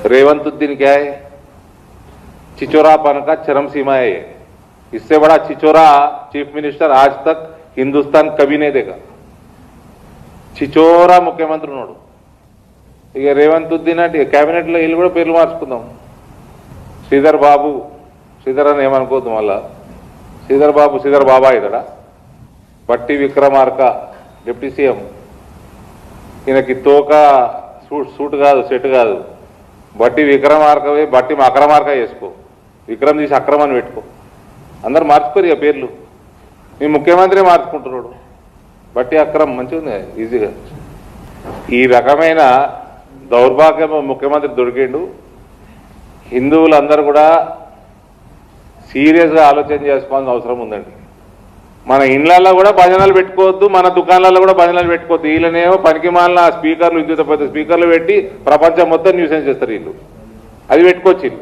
रेवंतुद्दीन क्या है? चिचोरापन का चरम सीमा है। इससे बड़ा चिचोरा चीफ मिनिस्टर आज तक हिंदुस्तान कभी नहीं देगा। చిచోరా ముఖ్యమంత్రి ఉన్నాడు. ఇక రేవంతుద్దీన్ అంటే క్యాబినెట్లో వీళ్ళు కూడా పేర్లు మార్చుకుందాం. శ్రీధర్ బాబు, శ్రీధర్ అని ఏమనుకోద్దు, మళ్ళా శ్రీధర్ బాబు శ్రీధర్ బాబా ఇతడా. బట్టి విక్రమార్క డిప్యూటీ సీఎం, ఈయనకి తోక సూట్ కాదు, సెట్ కాదు. బట్టి విక్రమార్కవే, బట్టి అక్రమార్క చేసుకో, విక్రమ్ తీసి అక్రమాన్ని పెట్టుకో. అందరు మార్చుకోరు ఇక పేర్లు. మీ ముఖ్యమంత్రి మార్చుకుంటున్నాడు. బట్టి అక్రమ్ మంచిగా ఉంది, ఈజీగా. ఈ రకమైన దౌర్భాగ్యం ముఖ్యమంత్రి దొరికిండు. హిందువులందరూ కూడా సీరియస్గా ఆలోచన చేసుకోవాల్సిన అవసరం ఉందండి. మన ఇండ్లలో కూడా భజనలు పెట్టుకోవద్దు, మన దుకాణాలలో కూడా భజనలు పెట్టుకోవద్దు. వీళ్ళనేమో పనికి మాలిన స్పీకర్లు, విద్యుత్ స్పీకర్లు పెట్టి ప్రపంచం మొత్తం న్యూసెన్స్ చేస్తారు వీళ్ళు. అది పెట్టుకోవచ్చు వీళ్ళు.